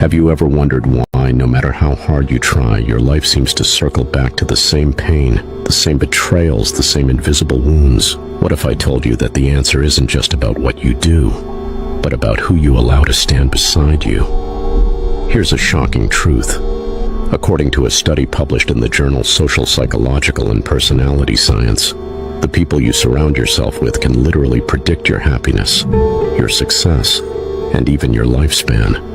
Have you ever wondered why, no matter how hard you try, your life seems to circle back to the same pain, the same betrayals, the same invisible wounds? What if I told you that the answer isn't just about what you do, but about who you allow to stand beside you? Here's a shocking truth. According to a study published in the journal Social, Psychological, and Personality Science, the people you surround yourself with can literally predict your happiness, your success, and even your lifespan.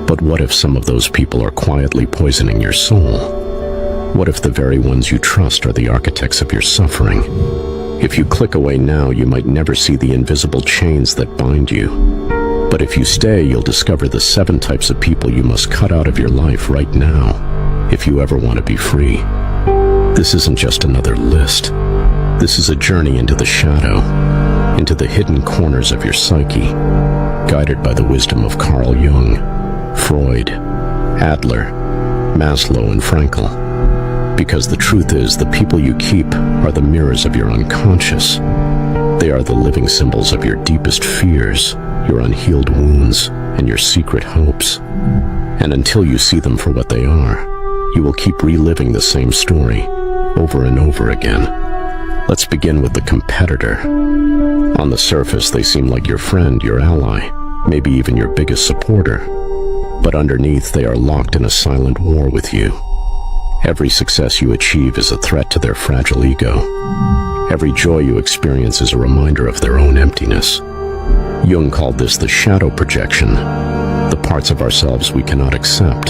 But what if some of those people are quietly poisoning your soul? What if the very ones you trust are the architects of your suffering? If you click away now, you might never see the invisible chains that bind you. But if you stay, you'll discover the 7 types of people you must cut out of your life right now, if you ever want to be free. This isn't just another list. This is a journey into the shadow, into the hidden corners of your psyche, guided by the wisdom of Carl Jung, Freud, Adler, Maslow, and Frankl. Because the truth is, the people you keep are the mirrors of your unconscious. They are the living symbols of your deepest fears, your unhealed wounds, and your secret hopes. And until you see them for what they are, you will keep reliving the same story over and over again. Let's begin with the competitor. On the surface, they seem like your friend, your ally, maybe even your biggest supporter. But underneath, they are locked in a silent war with you. Every success you achieve is a threat to their fragile ego. Every joy you experience is a reminder of their own emptiness. Jung called this the shadow projection, the parts of ourselves we cannot accept,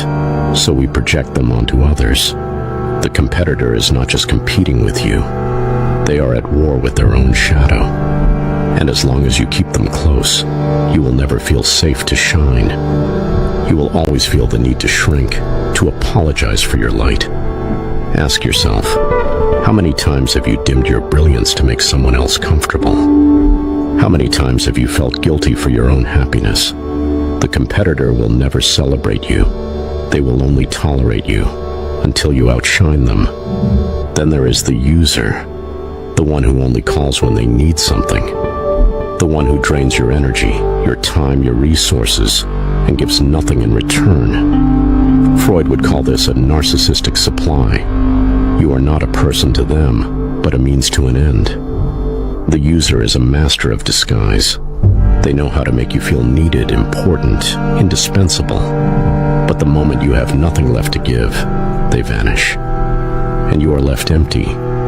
so we project them onto others. The competitor is not just competing with you, they are at war with their own shadow. And as long as you keep them close, you will never feel safe to shine. You will always feel the need to shrink, to apologize for your light. Ask yourself, how many times have you dimmed your brilliance to make someone else comfortable? How many times have you felt guilty for your own happiness? The competitor will never celebrate you. They will only tolerate you until you outshine them. Then there is the user, the one who only calls when they need something, the one who drains your energy, your time, your resources, and gives nothing in return. Freud would call this a narcissistic supply. You are not a person to them, but a means to an end. The user is a master of disguise. They know how to make you feel needed, important, indispensable. But the moment you have nothing left to give, they vanish. And you are left empty,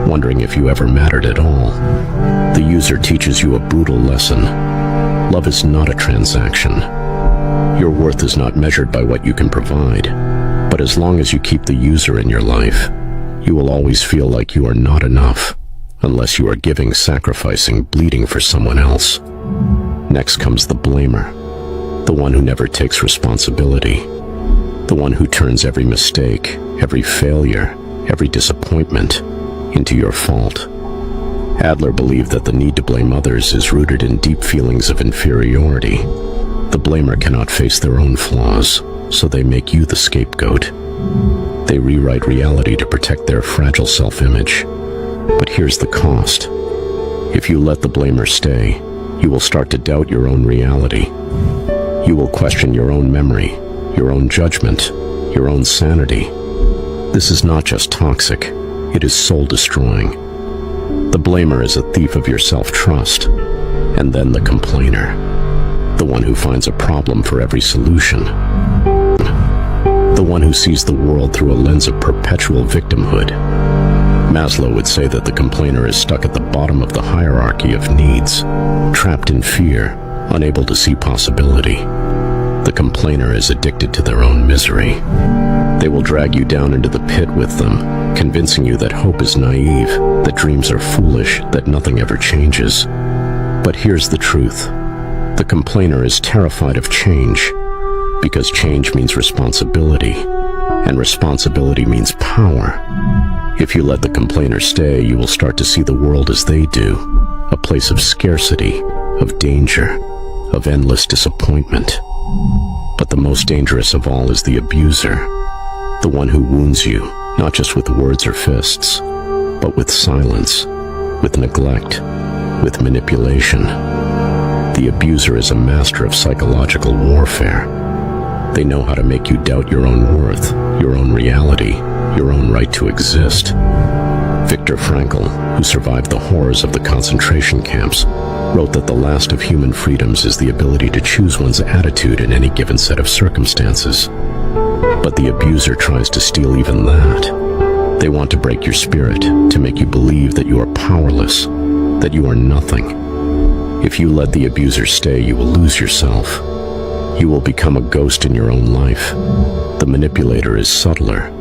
wondering if you ever mattered at all. The user teaches you a brutal lesson. Love is not a transaction. Your worth is not measured by what you can provide. But as long as you keep the user in your life, you will always feel like you are not enough, unless you are giving, sacrificing, bleeding for someone else. Next comes the blamer, the one who never takes responsibility, the one who turns every mistake, every failure, every disappointment into your fault. Adler believed that the need to blame others is rooted in deep feelings of inferiority. The blamer cannot face their own flaws, so they make you the scapegoat. They rewrite reality to protect their fragile self-image. But here's the cost. If you let the blamer stay, you will start to doubt your own reality. You will question your own memory, your own judgment, your own sanity. This is not just toxic, it is soul-destroying. The blamer is a thief of your self-trust. And then the complainer, the one who finds a problem for every solution. The one who sees the world through a lens of perpetual victimhood. Maslow would say that the complainer is stuck at the bottom of the hierarchy of needs, trapped in fear, unable to see possibility. The complainer is addicted to their own misery. They will drag you down into the pit with them, convincing you that hope is naive, that dreams are foolish, that nothing ever changes. But here's the truth. The complainer is terrified of change, because change means responsibility, and responsibility means power. If you let the complainer stay, you will start to see the world as they do, a place of scarcity, of danger, of endless disappointment. But the most dangerous of all is the abuser, the one who wounds you, not just with words or fists, but with silence, with neglect, with manipulation. The abuser is a master of psychological warfare. They know how to make you doubt your own worth, your own reality, your own right to exist. Viktor Frankl, who survived the horrors of the concentration camps, wrote that the last of human freedoms is the ability to choose one's attitude in any given set of circumstances. But the abuser tries to steal even that. They want to break your spirit, to make you believe that you are powerless, that you are nothing. If you let the abuser stay, you will lose yourself. You will become a ghost in your own life. The manipulator is subtler.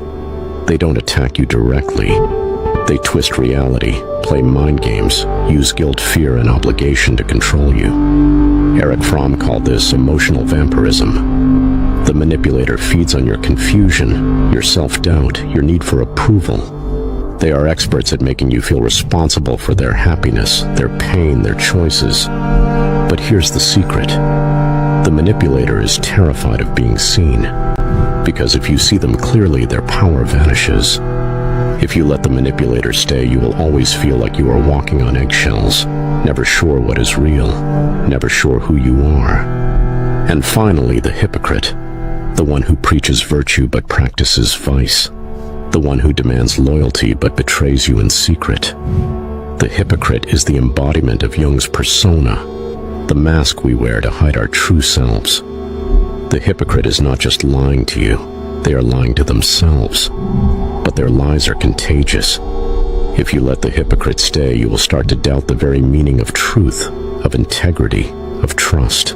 They don't attack you directly. They twist reality, play mind games, use guilt, fear, and obligation to control you. Erich Fromm called this emotional vampirism. The manipulator feeds on your confusion, your self-doubt, your need for approval. They are experts at making you feel responsible for their happiness, their pain, their choices. But here's the secret. The manipulator is terrified of being seen, because if you see them clearly, their power vanishes. If you let the manipulator stay, you will always feel like you are walking on eggshells, never sure what is real, never sure who you are. And finally, the hypocrite, the one who preaches virtue but practices vice, the one who demands loyalty but betrays you in secret. The hypocrite is the embodiment of Jung's persona, the mask we wear to hide our true selves. The hypocrite is not just lying to you, they are lying to themselves. But their lies are contagious. If you let the hypocrite stay, you will start to doubt the very meaning of truth, of integrity, of trust.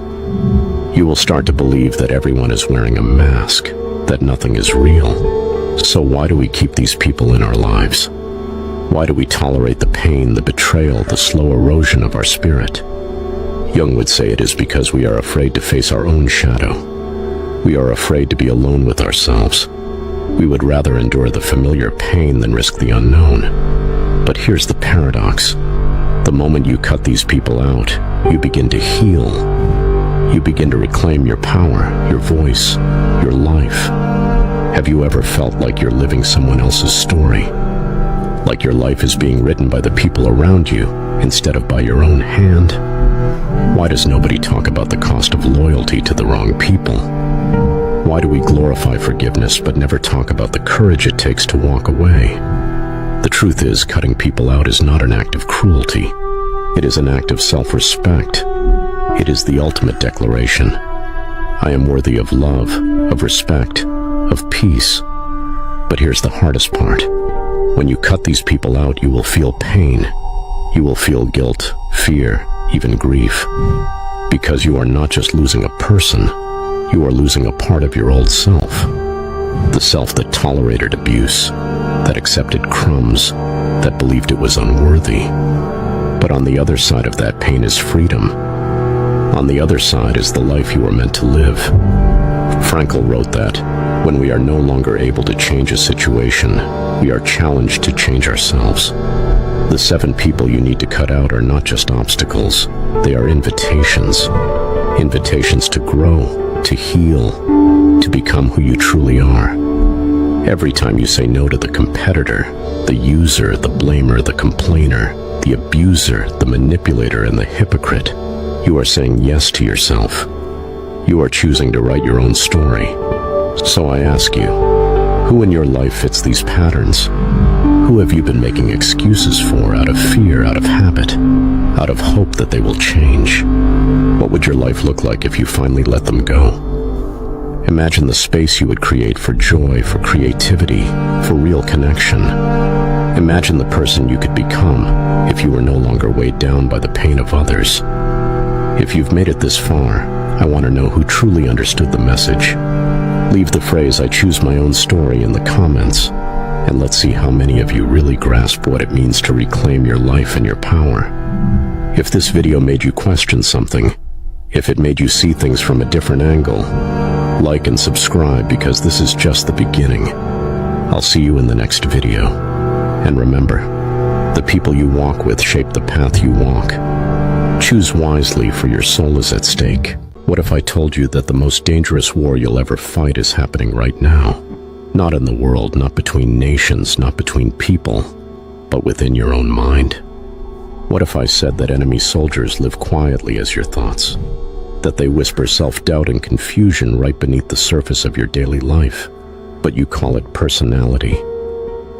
You will start to believe that everyone is wearing a mask, that nothing is real. So why do we keep these people in our lives? Why do we tolerate the pain, the betrayal, the slow erosion of our spirit? Jung would say it is because we are afraid to face our own shadow. We are afraid to be alone with ourselves. We would rather endure the familiar pain than risk the unknown. But here's the paradox. The moment you cut these people out, you begin to heal. You begin to reclaim your power, your voice, your life. Have you ever felt like you're living someone else's story? Like your life is being written by the people around you instead of by your own hand? Why does nobody talk about the cost of loyalty to the wrong people? Why do we glorify forgiveness but never talk about the courage it takes to walk away? The truth is, cutting people out is not an act of cruelty. It is an act of self-respect. It is the ultimate declaration. I am worthy of love, of respect, of peace. But here's the hardest part. When you cut these people out, you will feel pain. You will feel guilt, fear, even grief. Because you are not just losing a person, you are losing a part of your old self. The self that tolerated abuse, that accepted crumbs, that believed it was unworthy. But on the other side of that pain is freedom. On the other side is the life you were meant to live. Frankl wrote that when we are no longer able to change a situation, we are challenged to change ourselves. The 7 people you need to cut out are not just obstacles, they are invitations. Invitations to grow, to heal, to become who you truly are. Every time you say no to the competitor, the user, the blamer, the complainer, the abuser, the manipulator, and the hypocrite, you are saying yes to yourself. You are choosing to write your own story. So I ask you, who in your life fits these patterns? Who have you been making excuses for out of fear, out of habit, out of hope that they will change? What would your life look like if you finally let them go? Imagine the space you would create for joy, for creativity, for real connection. Imagine the person you could become if you were no longer weighed down by the pain of others. If you've made it this far, I want to know who truly understood the message. Leave the phrase, "I choose my own story," in the comments, and let's see how many of you really grasp what it means to reclaim your life and your power. If this video made you question something, if it made you see things from a different angle, like and subscribe, because this is just the beginning. I'll see you in the next video. And remember, the people you walk with shape the path you walk. Choose wisely, for your soul is at stake. What if I told you that the most dangerous war you'll ever fight is happening right now? Not in the world, not between nations, not between people, but within your own mind. What if I said that enemy soldiers live quietly as your thoughts? that they whisper self-doubt and confusion right beneath the surface of your daily life, but you call it personality,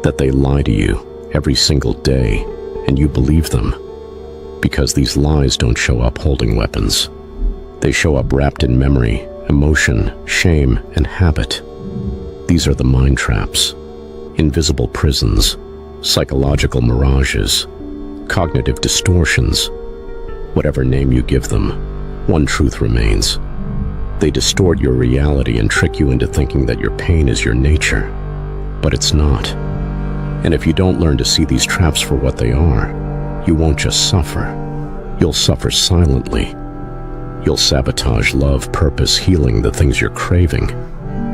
that they lie to you every single day and you believe them, because these lies don't show up holding weapons. They show up wrapped in memory, emotion, shame, and habit. These are the mind traps, invisible prisons, psychological mirages, cognitive distortions. Whatever name you give them, one truth remains. They distort your reality and trick you into thinking that your pain is your nature, but it's not. And if you don't learn to see these traps for what they are, you won't just suffer. You'll suffer silently. You'll sabotage love, purpose, healing, the things you're craving,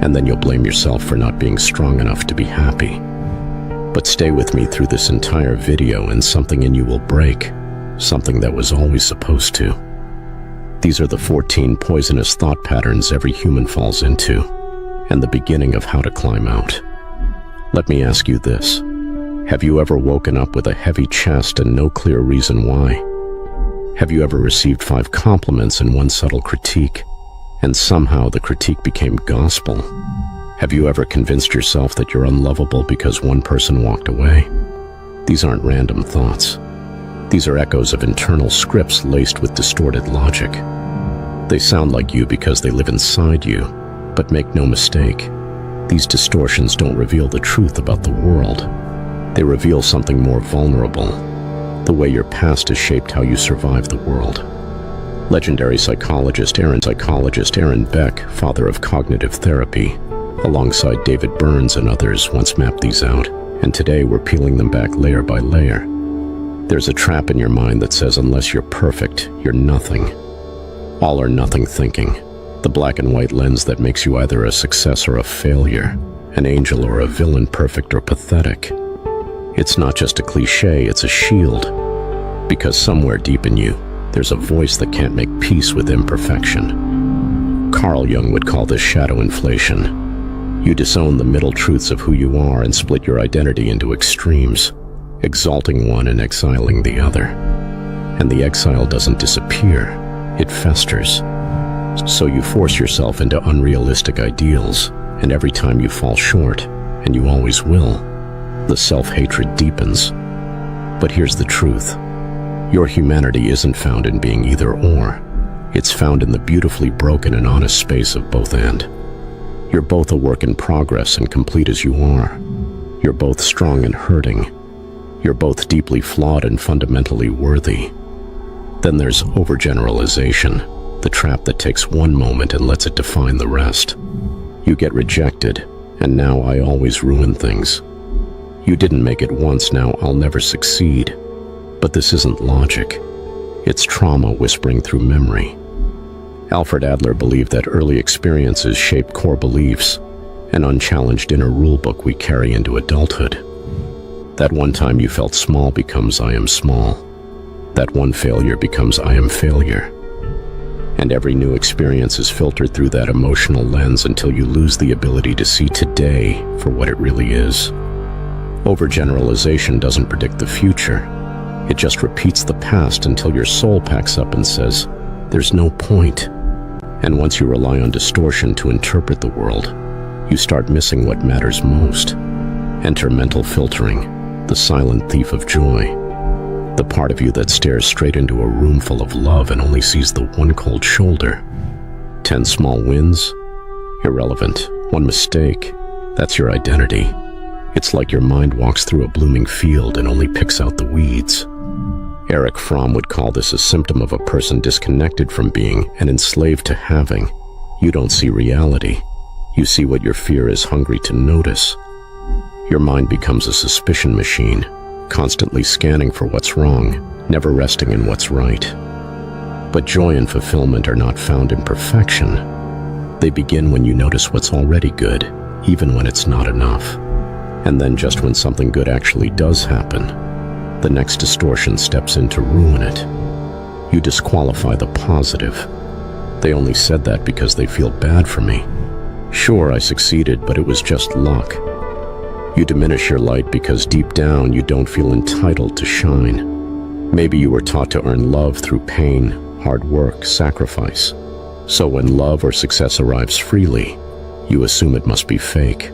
and then you'll blame yourself for not being strong enough to be happy. But stay with me through this entire video and something in you will break, something that was always supposed to. These are the 14 poisonous thought patterns every human falls into, and the beginning of how to climb out. Let me ask you this. Have you ever woken up with a heavy chest and no clear reason why? Have you ever received 5 compliments and 1 subtle critique, and somehow the critique became gospel? Have you ever convinced yourself that you're unlovable because one person walked away? These aren't random thoughts. These are echoes of internal scripts laced with distorted logic. They sound like you because they live inside you, but make no mistake, these distortions don't reveal the truth about the world. They reveal something more vulnerable, the way your past has shaped how you survive the world. Legendary psychologist Aaron Beck, father of cognitive therapy, alongside David Burns and others, once mapped these out, and today we're peeling them back layer by layer. There's a trap in your mind that says unless you're perfect, you're nothing. All or nothing thinking, the black and white lens that makes you either a success or a failure, an angel or a villain, perfect or pathetic. It's not just a cliche, it's a shield, because somewhere deep in you, there's a voice that can't make peace with imperfection. Carl Jung would call this shadow inflation. You disown the middle truths of who you are and split your identity into extremes, exalting one and exiling the other. And the exile doesn't disappear, it festers. So you force yourself into unrealistic ideals, and every time you fall short, and you always will, the self-hatred deepens. But here's the truth. Your humanity isn't found in being either or. It's found in the beautifully broken and honest space of both and. You're both a work in progress and complete as you are. You're both strong and hurting. You're both deeply flawed and fundamentally worthy. Then there's overgeneralization, the trap that takes one moment and lets it define the rest. You get rejected, and now I always ruin things. You didn't make it once, now I'll never succeed. But this isn't logic. It's trauma whispering through memory. Alfred Adler believed that early experiences shape core beliefs, an unchallenged inner rulebook we carry into adulthood. That one time you felt small becomes I am small. That one failure becomes I am failure. And every new experience is filtered through that emotional lens until you lose the ability to see today for what it really is. Overgeneralization doesn't predict the future. It just repeats the past until your soul packs up and says, there's no point. And once you rely on distortion to interpret the world, you start missing what matters most. Enter mental filtering, the silent thief of joy. The part of you that stares straight into a room full of love and only sees the one cold shoulder. 10 small wins? Irrelevant. One mistake? That's your identity. It's like your mind walks through a blooming field and only picks out the weeds. Erich Fromm would call this a symptom of a person disconnected from being and enslaved to having. You don't see reality. You see what your fear is hungry to notice. Your mind becomes a suspicion machine, constantly scanning for what's wrong, never resting in what's right. But joy and fulfillment are not found in perfection. They begin when you notice what's already good, even when it's not enough. And then just when something good actually does happen, the next distortion steps in to ruin it. You disqualify the positive. They only said that because they feel bad for me. Sure, I succeeded, but it was just luck. You diminish your light because deep down you don't feel entitled to shine. Maybe you were taught to earn love through pain, hard work, sacrifice. So when love or success arrives freely, you assume it must be fake.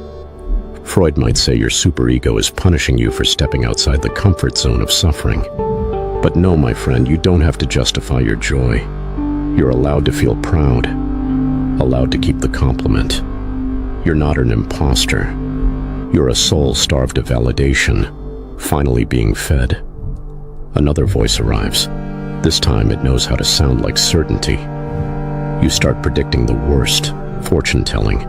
Freud might say your superego is punishing you for stepping outside the comfort zone of suffering. But no, my friend, you don't have to justify your joy. You're allowed to feel proud, allowed to keep the compliment. You're not an imposter. You're a soul starved of validation, finally being fed. Another voice arrives. This time it knows how to sound like certainty. You start predicting the worst, fortune-telling.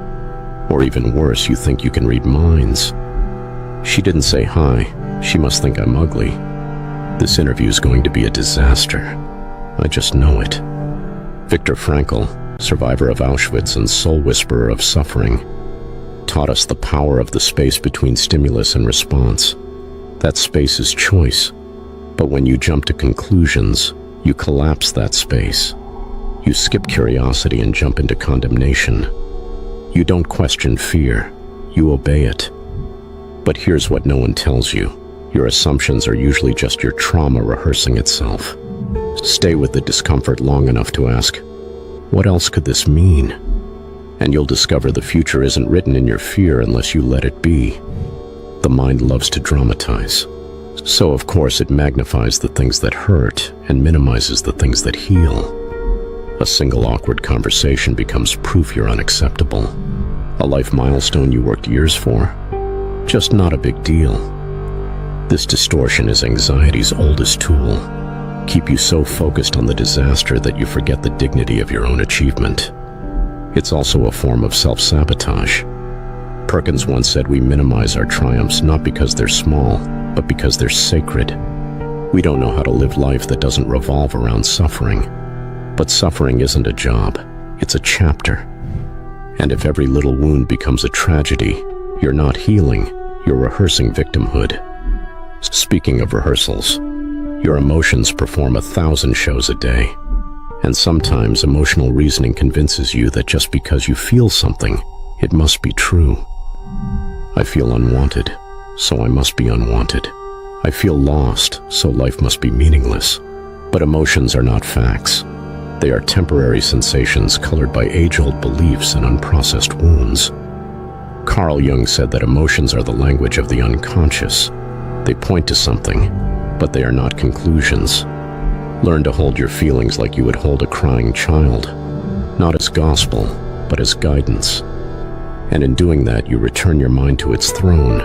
Or even worse, you think you can read minds. She didn't say hi. She must think I'm ugly. This interview is going to be a disaster. I just know it. Viktor Frankl, survivor of Auschwitz and soul whisperer of suffering, taught us the power of the space between stimulus and response. That space is choice. But when you jump to conclusions, you collapse that space. You skip curiosity and jump into condemnation. You don't question fear, you obey it. But here's what no one tells you. Your assumptions are usually just your trauma rehearsing itself. Stay with the discomfort long enough to ask, what else could this mean? And you'll discover the future isn't written in your fear unless you let it be. The mind loves to dramatize. So of course it magnifies the things that hurt and minimizes the things that heal. A single awkward conversation becomes proof you're unacceptable. A life milestone you worked years for? Just not a big deal. This distortion is anxiety's oldest tool. Keep you so focused on the disaster that you forget the dignity of your own achievement. It's also a form of self-sabotage. Perkins once said we minimize our triumphs not because they're small, but because they're sacred. We don't know how to live life that doesn't revolve around suffering. But suffering isn't a job, it's a chapter. And if every little wound becomes a tragedy, you're not healing, you're rehearsing victimhood. Speaking of rehearsals, your emotions perform 1,000 shows a day. And sometimes emotional reasoning convinces you that just because you feel something, it must be true. I feel unwanted, so I must be unwanted. I feel lost, so life must be meaningless. But emotions are not facts. They are temporary sensations colored by age-old beliefs and unprocessed wounds. Carl Jung said that emotions are the language of the unconscious. They point to something, but they are not conclusions. Learn to hold your feelings like you would hold a crying child, not as gospel, but as guidance. And in doing that, you return your mind to its throne.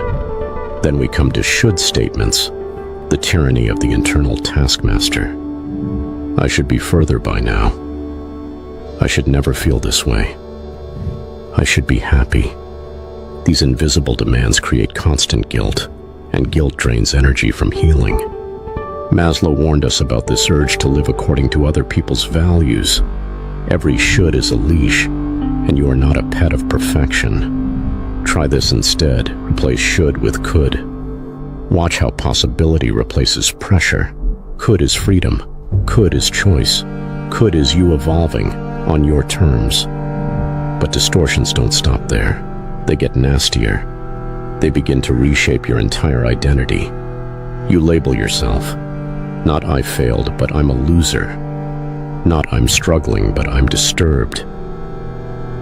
Then we come to should statements, the tyranny of the internal taskmaster. I should be further by now. I should never feel this way. I should be happy. These invisible demands create constant guilt, and guilt drains energy from healing. Maslow warned us about this urge to live according to other people's values. Every should is a leash, and you are not a pet of perfection. Try this instead. Replace should with could. Watch how possibility replaces pressure. Could is freedom. Could is choice. Could is you evolving on your terms. But distortions don't stop there. They get nastier. They begin to reshape your entire identity. You label yourself. Not I failed, but I'm a loser. Not I'm struggling, but I'm disturbed.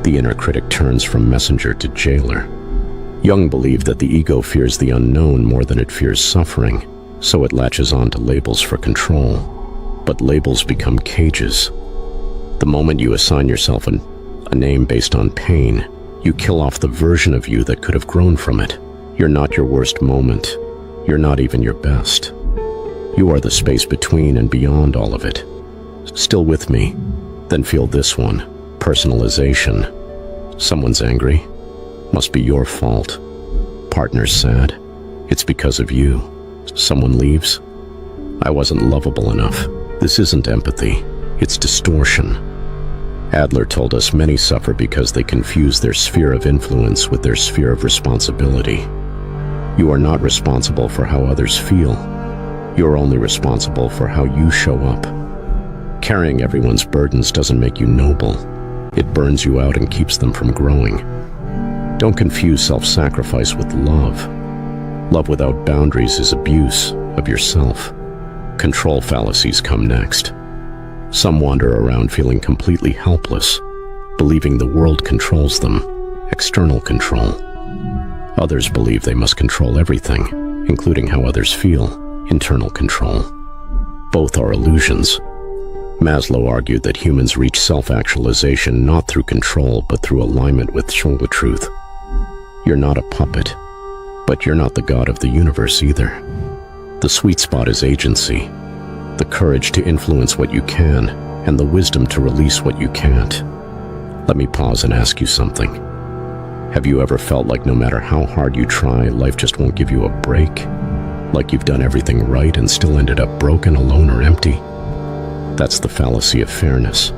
The inner critic turns from messenger to jailer. Jung believed that the ego fears the unknown more than it fears suffering, so it latches on to labels for control. But labels become cages. The moment you assign yourself a name based on pain, you kill off the version of you that could have grown from it. You're not your worst moment. You're not even your best. You are the space between and beyond all of it. Still with me? Then feel this one. Personalization. Someone's angry. Must be your fault. Partner's sad. It's because of you. Someone leaves. I wasn't lovable enough. This isn't empathy. It's distortion. Adler told us many suffer because they confuse their sphere of influence with their sphere of responsibility. You are not responsible for how others feel. You're only responsible for how you show up. Carrying everyone's burdens doesn't make you noble. It burns you out and keeps them from growing. Don't confuse self-sacrifice with love. Love without boundaries is abuse of yourself. Control fallacies come next. Some wander around feeling completely helpless, believing the world controls them, external control. Others believe they must control everything, including how others feel, internal control. Both are illusions. Maslow argued that humans reach self-actualization not through control, but through alignment with the truth. You're not a puppet, but you're not the god of the universe either. The sweet spot is agency, the courage to influence what you can, and the wisdom to release what you can't. Let me pause and ask you something. Have you ever felt like no matter how hard you try, life just won't give you a break? Like you've done everything right and still ended up broken, alone, or empty? That's the fallacy of fairness,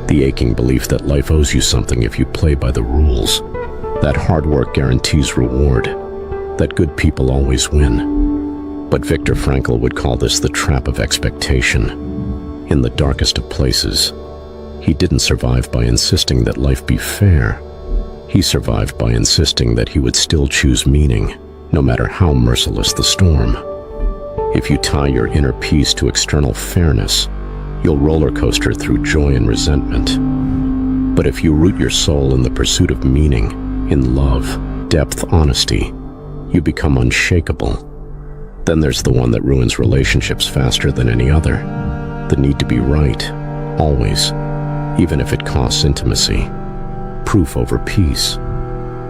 the aching belief that life owes you something if you play by the rules, that hard work guarantees reward, that good people always win. But Viktor Frankl would call this the trap of expectation. In the darkest of places, he didn't survive by insisting that life be fair. He survived by insisting that he would still choose meaning, no matter how merciless the storm. If you tie your inner peace to external fairness, you'll roller coaster through joy and resentment. But if you root your soul in the pursuit of meaning, in love, depth, honesty, you become unshakable. Then there's the one that ruins relationships faster than any other. The need to be right, always, even if it costs intimacy. Proof over peace.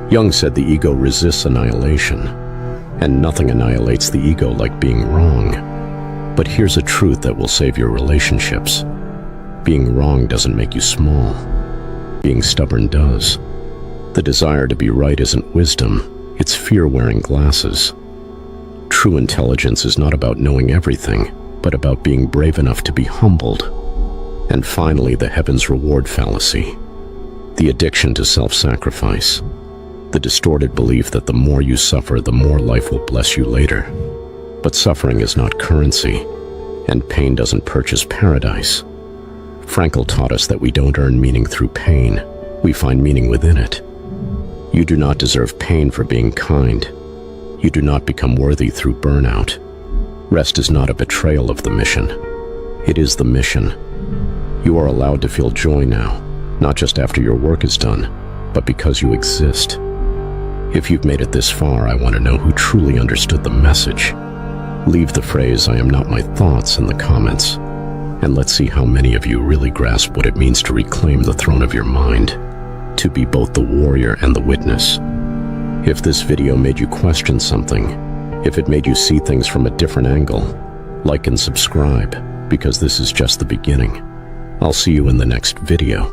Jung said the ego resists annihilation, and nothing annihilates the ego like being wrong. But here's a truth that will save your relationships. Being wrong doesn't make you small. Being stubborn does. The desire to be right isn't wisdom, it's fear wearing glasses. True intelligence is not about knowing everything, but about being brave enough to be humbled. And finally, the heavens reward fallacy. The addiction to self-sacrifice. The distorted belief that the more you suffer, the more life will bless you later. But suffering is not currency, and pain doesn't purchase paradise. Frankl taught us that we don't earn meaning through pain, we find meaning within it. You do not deserve pain for being kind. You do not become worthy through burnout. Rest is not a betrayal of the mission. It is the mission. You are allowed to feel joy now, not just after your work is done, but because you exist. If you've made it this far, I want to know who truly understood the message. Leave the phrase, "I am not my thoughts," in the comments, and let's see how many of you really grasp what it means to reclaim the throne of your mind, to be both the warrior and the witness. If this video made you question something, if it made you see things from a different angle, like and subscribe, because this is just the beginning. I'll see you in the next video.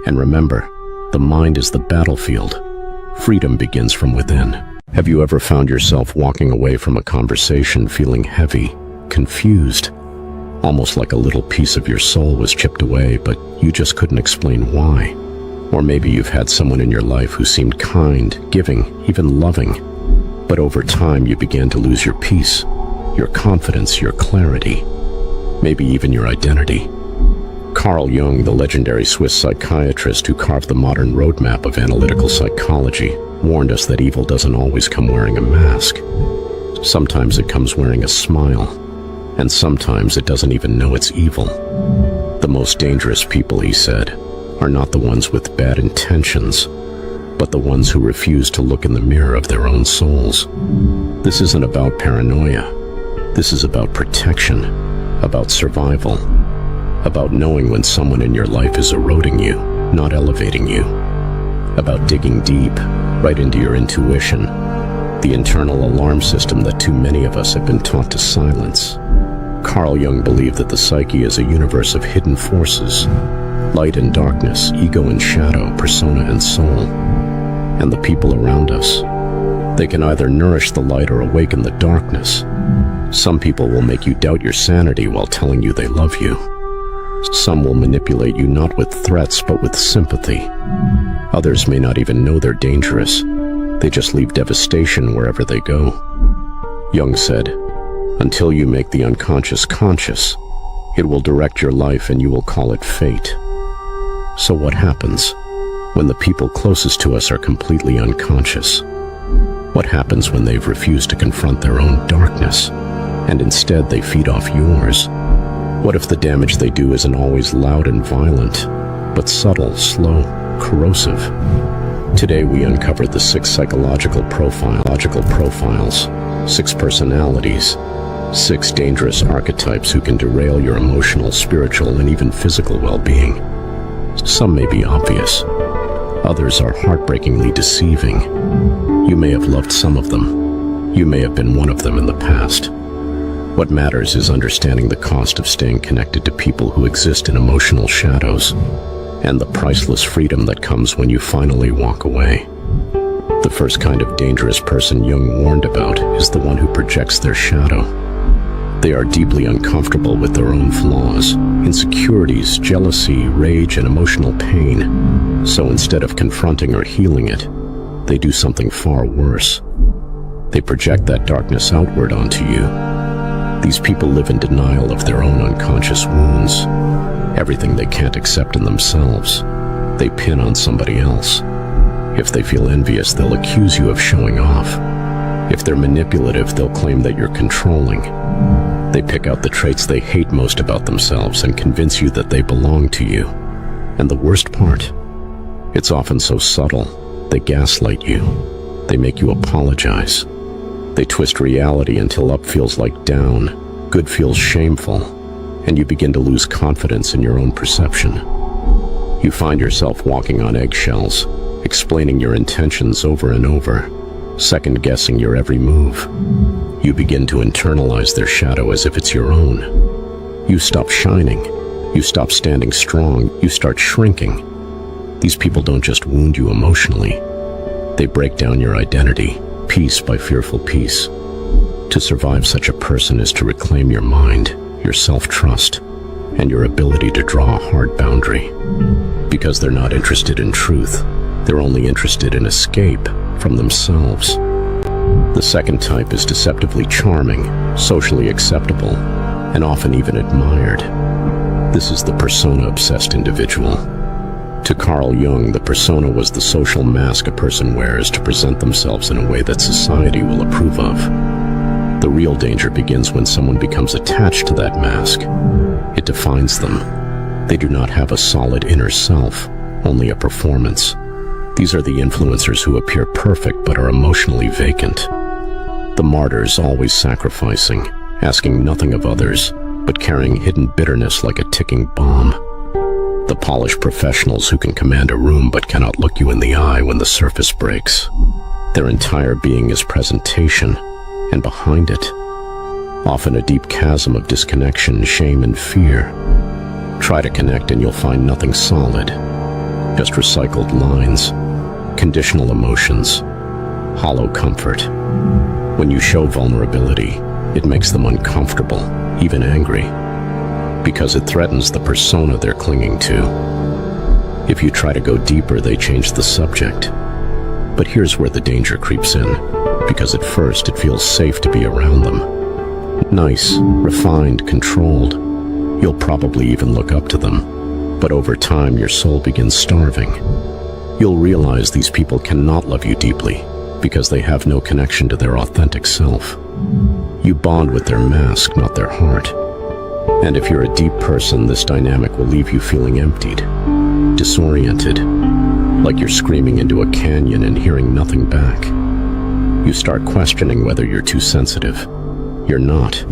And remember, the mind is the battlefield. Freedom begins from within. Have you ever found yourself walking away from a conversation feeling heavy, confused, almost like a little piece of your soul was chipped away, but you just couldn't explain why? Or maybe you've had someone in your life who seemed kind, giving, even loving, but over time you began to lose your peace, your confidence, your clarity, maybe even your identity. Carl Jung, the legendary Swiss psychiatrist who carved the modern roadmap of analytical psychology, warned us that evil doesn't always come wearing a mask. Sometimes it comes wearing a smile, and sometimes it doesn't even know it's evil. The most dangerous people, he said, are not the ones with bad intentions, but the ones who refuse to look in the mirror of their own souls. This isn't about paranoia. This is about protection, about survival, about knowing when someone in your life is eroding you, not elevating you, about digging deep, right into your intuition, the internal alarm system that too many of us have been taught to silence. Carl Jung believed that the psyche is a universe of hidden forces, light and darkness, ego and shadow, persona and soul, and the people around us. They can either nourish the light or awaken the darkness. Some people will make you doubt your sanity while telling you they love you. Some will manipulate you not with threats but with sympathy. Others may not even know they're dangerous. They just leave devastation wherever they go. Jung said, "Until you make the unconscious conscious, it will direct your life and you will call it fate." So what happens when the people closest to us are completely unconscious? What happens when they've refused to confront their own darkness, and instead they feed off yours? What if the damage they do isn't always loud and violent, but subtle, slow, corrosive. Today we uncover the 6 psychological profiles, 6 personalities, 6 dangerous archetypes who can derail your emotional, spiritual, and even physical well-being. Some may be obvious. Others are heartbreakingly deceiving. You may have loved some of them. You may have been one of them in the past. What matters is understanding the cost of staying connected to people who exist in emotional shadows, and the priceless freedom that comes when you finally walk away. The first kind of dangerous person Jung warned about is the one who projects their shadow. They are deeply uncomfortable with their own flaws, insecurities, jealousy, rage, and emotional pain. So instead of confronting or healing it, they do something far worse. They project that darkness outward onto you. These people live in denial of their own unconscious wounds. Everything they can't accept in themselves, they pin on somebody else. If they feel envious, they'll accuse you of showing off. If they're manipulative, they'll claim that you're controlling. They pick out the traits they hate most about themselves and convince you that they belong to you. And the worst part, it's often so subtle. They gaslight you. They make you apologize. They twist reality until up feels like down, good feels shameful, and you begin to lose confidence in your own perception. You find yourself walking on eggshells, explaining your intentions over and over, second-guessing your every move. You begin to internalize their shadow as if it's your own. You stop shining. You stop standing strong. You start shrinking. These people don't just wound you emotionally. They break down your identity, piece by fearful piece. To survive such a person is to reclaim your mind, your self-trust, and your ability to draw a hard boundary. Because they're not interested in truth, they're only interested in escape from themselves. The second type is deceptively charming, socially acceptable, and often even admired. This is the persona-obsessed individual. To Carl Jung, the persona was the social mask a person wears to present themselves in a way that society will approve of. The real danger begins when someone becomes attached to that mask. It defines them. They do not have a solid inner self, only a performance. These are the influencers who appear perfect but are emotionally vacant. The martyrs, always sacrificing, asking nothing of others, but carrying hidden bitterness like a ticking bomb. The polished professionals who can command a room but cannot look you in the eye when the surface breaks. Their entire being is presentation, and behind it, often a deep chasm of disconnection, shame, and fear. Try to connect and you'll find nothing solid, just recycled lines, conditional emotions, hollow comfort. When you show vulnerability, it makes them uncomfortable, even angry, because it threatens the persona they're clinging to. If you try to go deeper, they change the subject. But here's where the danger creeps in, because at first it feels safe to be around them. Nice, refined, controlled. You'll probably even look up to them. But over time, your soul begins starving. You'll realize these people cannot love you deeply because they have no connection to their authentic self. You bond with their mask, not their heart. And if you're a deep person, this dynamic will leave you feeling emptied, disoriented, like you're screaming into a canyon and hearing nothing back. You start questioning whether you're too sensitive. You're not.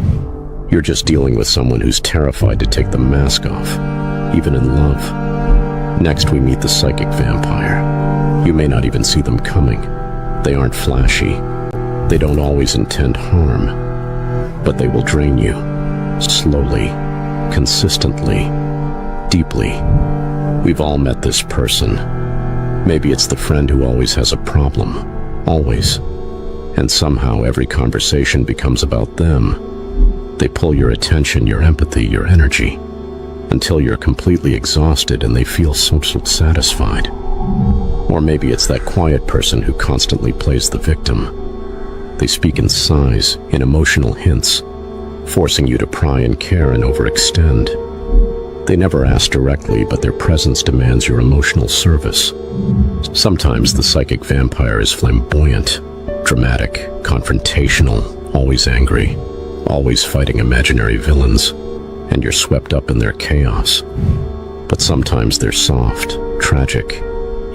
You're just dealing with someone who's terrified to take the mask off, even in love. Next, we meet the psychic vampire. You may not even see them coming. They aren't flashy. They don't always intend harm, but they will drain you, slowly, consistently, deeply. We've all met this person. Maybe it's the friend who always has a problem, always. And somehow every conversation becomes about them. They pull your attention, your empathy, your energy, until you're completely exhausted and they feel so satisfied. Or maybe it's that quiet person who constantly plays the victim. They speak in sighs, in emotional hints, forcing you to pry and care and overextend. They never ask directly, but their presence demands your emotional service. Sometimes the psychic vampire is flamboyant, dramatic, confrontational, always angry, always fighting imaginary villains, and you're swept up in their chaos. But sometimes they're soft, tragic,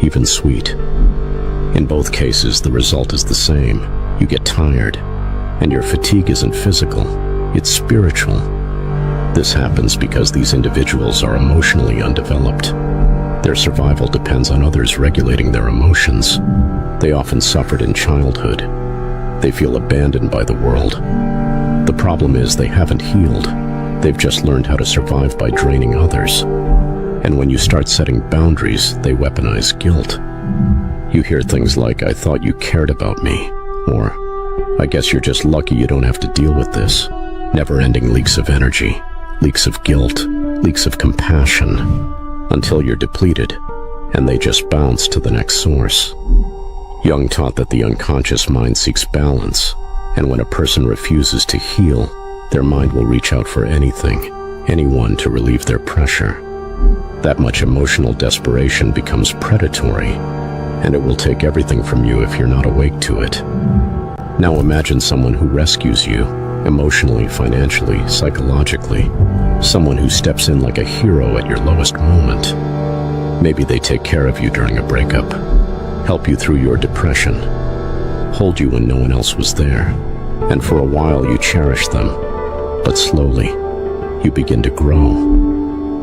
even sweet. In both cases, the result is the same. You get tired, and your fatigue isn't physical, it's spiritual. This happens because these individuals are emotionally undeveloped. Their survival depends on others regulating their emotions. They often suffered in childhood. They feel abandoned by the world. The problem is they haven't healed. They've just learned how to survive by draining others. And when you start setting boundaries, they weaponize guilt. You hear things like, "I thought you cared about me," or, "I guess you're just lucky you don't have to deal with this." Never-ending leaks of energy, leaks of guilt, leaks of compassion, until you're depleted, and they just bounce to the next source. Jung taught that the unconscious mind seeks balance, and when a person refuses to heal, their mind will reach out for anything, anyone to relieve their pressure. That much emotional desperation becomes predatory, and it will take everything from you if you're not awake to it. Now imagine someone who rescues you, emotionally, financially, psychologically. Someone who steps in like a hero at your lowest moment. Maybe they take care of you during a breakup, help you through your depression, hold you when no one else was there, and for a while you cherish them. But slowly, you begin to grow.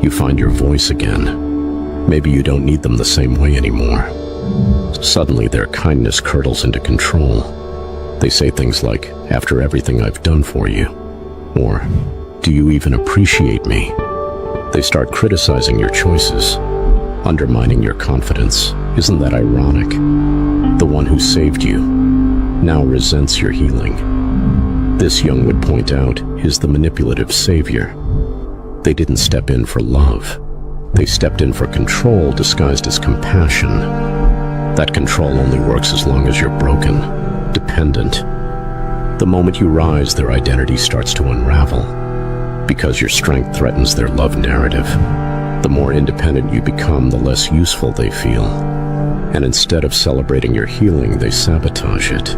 You find your voice again. Maybe you don't need them the same way anymore. Suddenly their kindness curdles into control. They say things like, "After everything I've done for you," or, "Do you even appreciate me?" They start criticizing your choices, undermining your confidence. Isn't that ironic? The one who saved you now resents your healing. This, Jung would point out, is the manipulative savior. They didn't step in for love. They stepped in for control disguised as compassion. That control only works as long as you're broken, dependent. The moment you rise, their identity starts to unravel. Because your strength threatens their love narrative. The more independent you become, the less useful they feel. And instead of celebrating your healing, they sabotage it.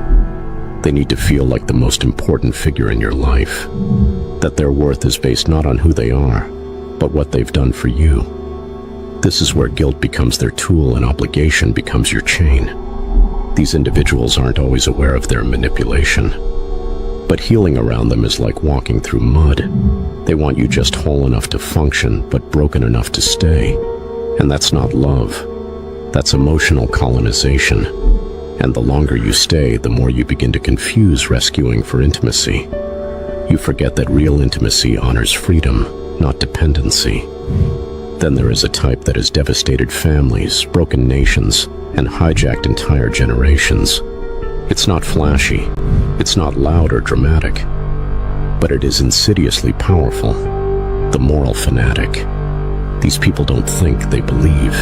They need to feel like the most important figure in your life. That their worth is based not on who they are, but what they've done for you. This is where guilt becomes their tool and obligation becomes your chain. These individuals aren't always aware of their manipulation. But healing around them is like walking through mud. They want you just whole enough to function, but broken enough to stay. And that's not love. That's emotional colonization. And the longer you stay, the more you begin to confuse rescuing for intimacy. You forget that real intimacy honors freedom, not dependency. Then there is a type that has devastated families, broken nations, and hijacked entire generations. It's not flashy, it's not loud or dramatic, but it is insidiously powerful. The moral fanatic. These people don't think, they believe.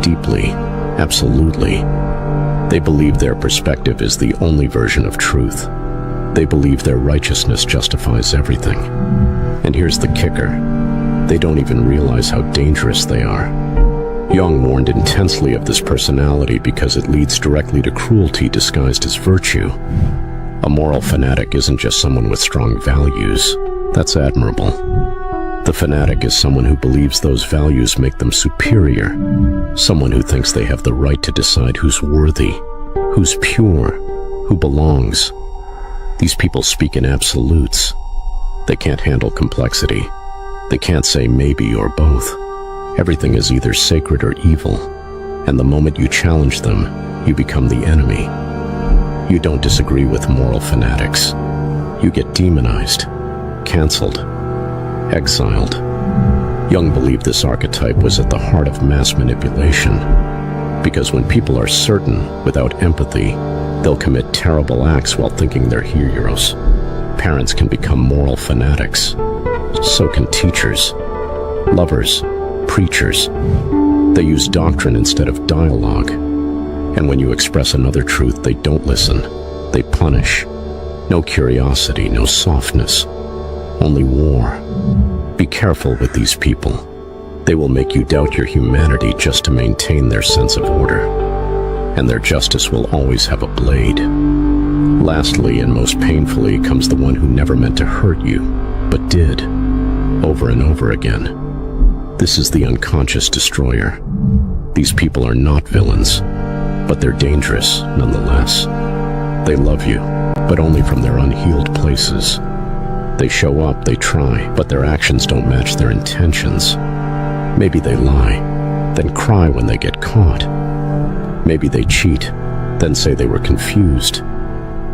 Deeply, absolutely. They believe their perspective is the only version of truth. They believe their righteousness justifies everything. And here's the kicker. They don't even realize how dangerous they are. Jung warned intensely of this personality because it leads directly to cruelty disguised as virtue. A moral fanatic isn't just someone with strong values. That's admirable. The fanatic is someone who believes those values make them superior. Someone who thinks they have the right to decide who's worthy, who's pure, who belongs. These people speak in absolutes. They can't handle complexity. They can't say maybe or both. Everything is either sacred or evil, and the moment you challenge them, you become the enemy. You don't disagree with moral fanatics. You get demonized, canceled, exiled. Jung believed this archetype was at the heart of mass manipulation, because when people are certain, without empathy, they'll commit terrible acts while thinking they're heroes. Parents can become moral fanatics. So can teachers, lovers, preachers. They use doctrine instead of dialogue. And when you express another truth, they don't listen. They punish. No curiosity, no softness. Only war. Be careful with these people. They will make you doubt your humanity just to maintain their sense of order. And their justice will always have a blade. Lastly, and most painfully, comes the one who never meant to hurt you, but did, over and over again. This is the unconscious destroyer. These people are not villains, but they're dangerous nonetheless. They love you, but only from their unhealed places. They show up, they try, but their actions don't match their intentions. Maybe they lie, then cry when they get caught. Maybe they cheat, then say they were confused.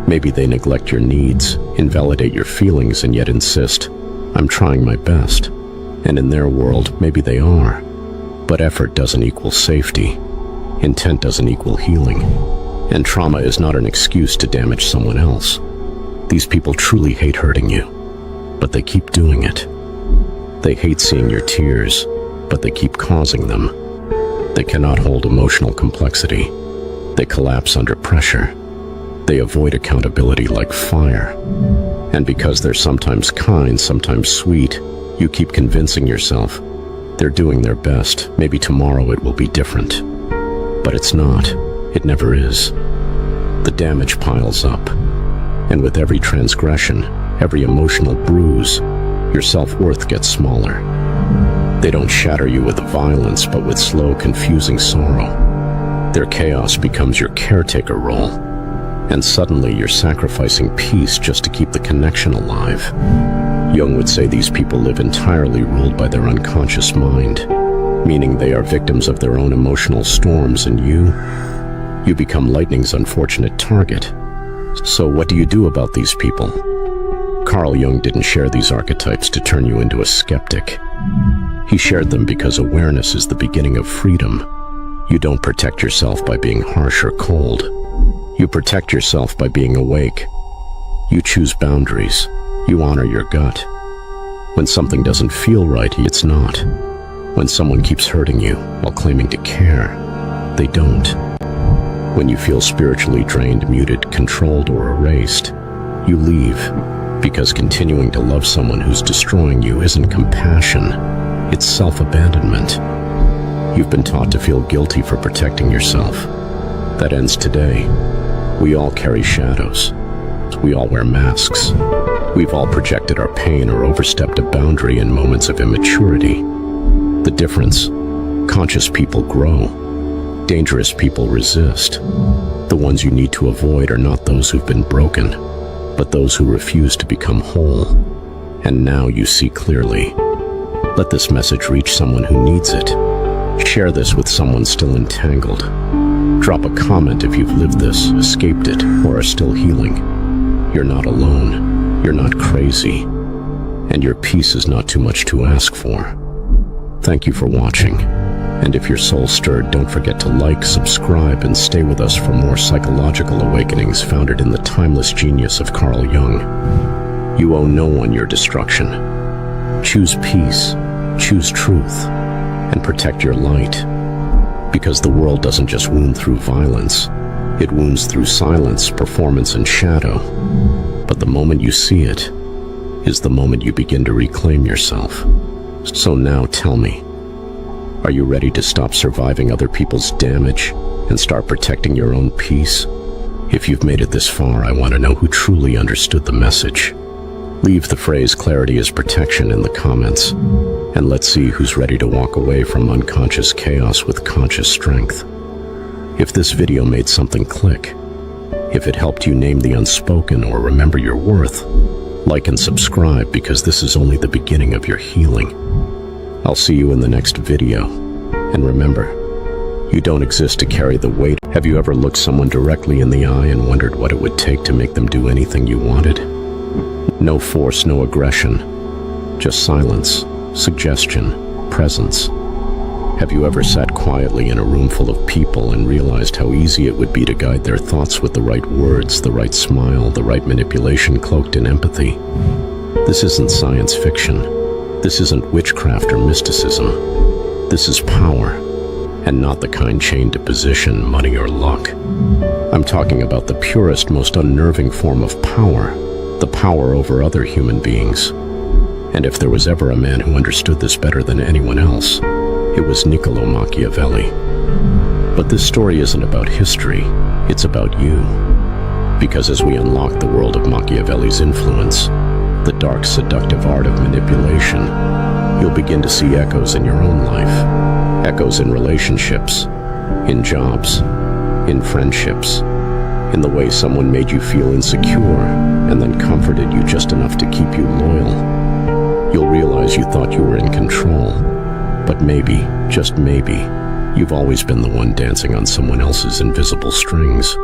Maybe they neglect your needs, invalidate your feelings, and yet insist, "I'm trying my best." And in their world, maybe they are. But effort doesn't equal safety. Intent doesn't equal healing. And trauma is not an excuse to damage someone else. These people truly hate hurting you, but they keep doing it. They hate seeing your tears, but they keep causing them. They cannot hold emotional complexity. They collapse under pressure. They avoid accountability like fire. And because they're sometimes kind, sometimes sweet, you keep convincing yourself they're doing their best. Maybe tomorrow it will be different. But it's not. It never is. The damage piles up. And with every transgression, every emotional bruise, your self-worth gets smaller. They don't shatter you with violence, but with slow, confusing sorrow. Their chaos becomes your caretaker role. And suddenly you're sacrificing peace just to keep the connection alive. Jung would say these people live entirely ruled by their unconscious mind, meaning they are victims of their own emotional storms, and you become lightning's unfortunate target. So what do you do about these people? Carl Jung didn't share these archetypes to turn you into a skeptic. He shared them because awareness is the beginning of freedom. You don't protect yourself by being harsh or cold. You protect yourself by being awake. You choose boundaries. You honor your gut. When something doesn't feel right, it's not. When someone keeps hurting you while claiming to care, they don't. When you feel spiritually drained, muted, controlled, or erased, you leave, because continuing to love someone who's destroying you isn't compassion, it's self-abandonment. You've been taught to feel guilty for protecting yourself. That ends today. We all carry shadows. We all wear masks. We've all projected our pain or overstepped a boundary in moments of immaturity. The difference: conscious people grow. Dangerous people resist. The ones you need to avoid are not those who've been broken, but those who refuse to become whole. And now you see clearly. Let this message reach someone who needs it. Share this with someone still entangled. Drop a comment if you've lived this, escaped it, or are still healing. You're not alone. You're not crazy. And your peace is not too much to ask for. Thank you for watching. And if your soul stirred, don't forget to like, subscribe, and stay with us for more psychological awakenings founded in the timeless genius of Carl Jung. You owe no one your destruction. Choose peace, choose truth, and protect your light. Because the world doesn't just wound through violence, it wounds through silence, performance, and shadow. But the moment you see it is the moment you begin to reclaim yourself. So now tell me, are you ready to stop surviving other people's damage and start protecting your own peace? If you've made it this far, I want to know who truly understood the message. Leave the phrase "clarity is protection" in the comments, and let's see who's ready to walk away from unconscious chaos with conscious strength. If this video made something click, if it helped you name the unspoken or remember your worth, like and subscribe, because this is only the beginning of your healing. I'll see you in the next video. And remember, you don't exist to carry the weight. Have you ever looked someone directly in the eye and wondered what it would take to make them do anything you wanted? No force, no aggression, just silence, suggestion, presence. Have you ever sat quietly in a room full of people and realized how easy it would be to guide their thoughts with the right words, the right smile, the right manipulation cloaked in empathy? This isn't science fiction. This isn't witchcraft or mysticism. This is power, and not the kind chained to position, money, or luck. I'm talking about the purest, most unnerving form of power, the power over other human beings. And if there was ever a man who understood this better than anyone else, it was Niccolo Machiavelli. But this story isn't about history, it's about you. Because as we unlock the world of Machiavelli's influence, the dark, seductive art of manipulation, you'll begin to see echoes in your own life. Echoes in relationships, in jobs, in friendships, in the way someone made you feel insecure and then comforted you just enough to keep you loyal. You'll realize you thought you were in control, but maybe, just maybe, you've always been the one dancing on someone else's invisible strings.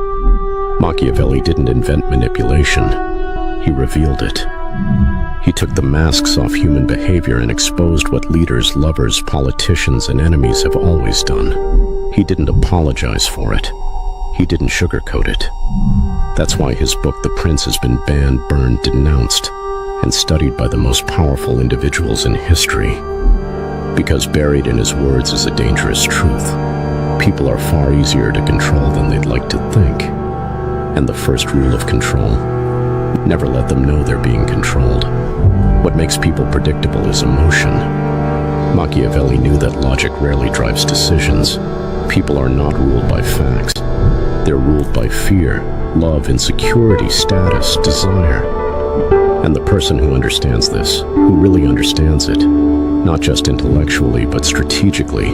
Machiavelli didn't invent manipulation, he revealed it. He took the masks off human behavior and exposed what leaders, lovers, politicians, and enemies have always done. He didn't apologize for it. He didn't sugarcoat it. That's why his book, The Prince, has been banned, burned, denounced, and studied by the most powerful individuals in history. Because buried in his words is a dangerous truth. People are far easier to control than they'd like to think. And the first rule of control: never let them know they're being controlled. What makes people predictable is emotion. Machiavelli knew that logic rarely drives decisions. People are not ruled by facts. They're ruled by fear, love, insecurity, status, desire. And the person who understands this, who really understands it, not just intellectually but strategically,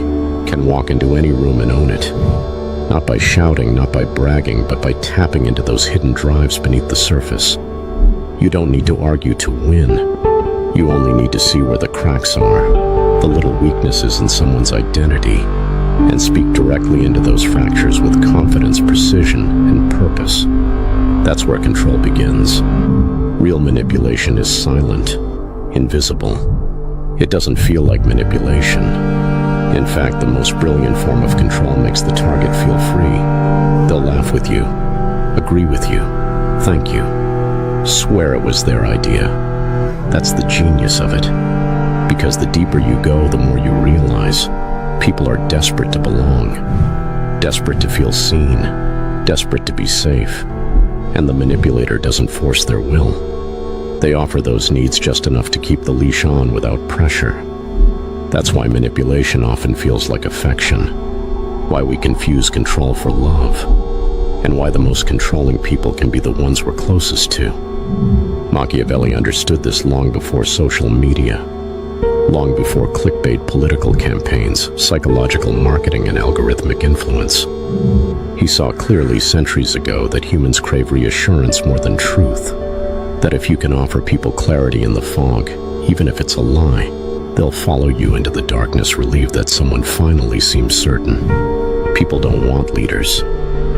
can walk into any room and own it. Not by shouting, not by bragging, but by tapping into those hidden drives beneath the surface. You don't need to argue to win. You only need to see where the cracks are, the little weaknesses in someone's identity, and speak directly into those fractures with confidence, precision, and purpose. That's where control begins. Real manipulation is silent, invisible. It doesn't feel like manipulation. In fact, the most brilliant form of control makes the target feel free. They'll laugh with you, agree with you, thank you, swear it was their idea. That's the genius of it. Because the deeper you go, the more you realize people are desperate to belong, desperate to feel seen, desperate to be safe. And the manipulator doesn't force their will. They offer those needs just enough to keep the leash on without pressure. That's why manipulation often feels like affection, why we confuse control for love, and why the most controlling people can be the ones we're closest to. Machiavelli understood this long before social media, long before clickbait political campaigns, psychological marketing, and algorithmic influence. He saw clearly centuries ago that humans crave reassurance more than truth, that if you can offer people clarity in the fog, even if it's a lie, they'll follow you into the darkness, relieved that someone finally seems certain. People don't want leaders.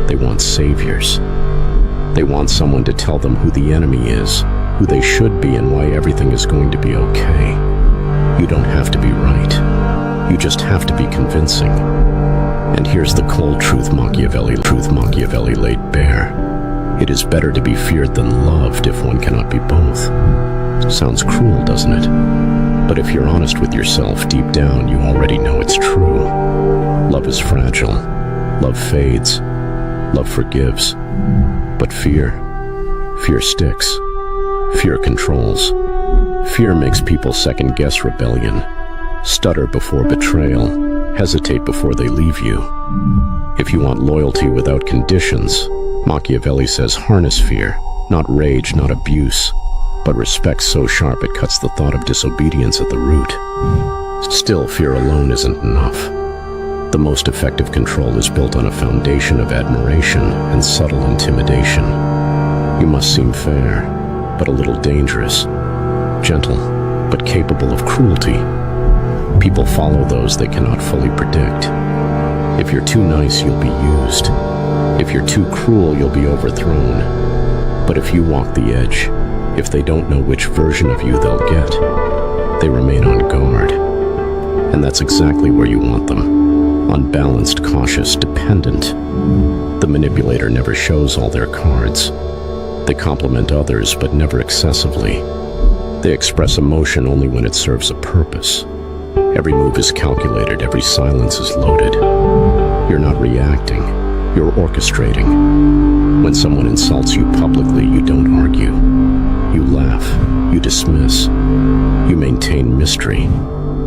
They want saviors. They want someone to tell them who the enemy is, who they should be, and why everything is going to be okay. You don't have to be right. You just have to be convincing. And here's the cold truth Machiavelli laid bare. It is better to be feared than loved if one cannot be both. Sounds cruel, doesn't it? But if you're honest with yourself, deep down you already know it's true. Love is fragile. Love fades. Love forgives. But fear sticks. Fear controls. Fear makes people second-guess rebellion, stutter before betrayal, hesitate before they leave you. If you want loyalty without conditions, Machiavelli says harness fear, not rage, not abuse, but respect so sharp it cuts the thought of disobedience at the root. Still, fear alone isn't enough. The most effective control is built on a foundation of admiration and subtle intimidation. You must seem fair, but a little dangerous, gentle, but capable of cruelty. People follow those they cannot fully predict. If you're too nice, you'll be used. If you're too cruel, you'll be overthrown. But if you walk the edge, if they don't know which version of you they'll get, they remain on guard. And that's exactly where you want them. Unbalanced, cautious, dependent. The manipulator never shows all their cards. They compliment others, but never excessively. They express emotion only when it serves a purpose. Every move is calculated, every silence is loaded. You're not reacting, you're orchestrating. When someone insults you publicly, you don't argue. You laugh, you dismiss, you maintain mystery.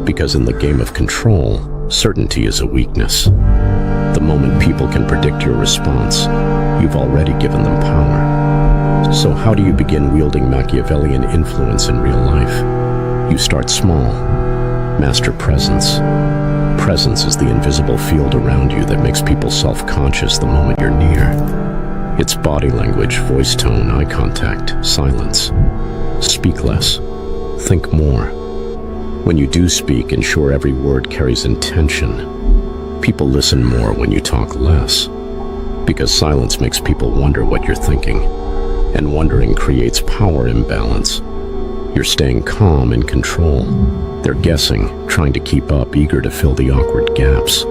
Because in the game of control, certainty is a weakness. The moment people can predict your response, you've already given them power. So how do you begin wielding Machiavellian influence in real life? You start small. Master presence. Presence is the invisible field around you that makes people self-conscious the moment you're near. It's body language, voice tone, eye contact, silence. Speak less. Think more. When you do speak, ensure every word carries intention. People listen more when you talk less, because silence makes people wonder what you're thinking, and wondering creates power imbalance. You're staying calm, in control. They're guessing, trying to keep up, eager to fill the awkward gaps.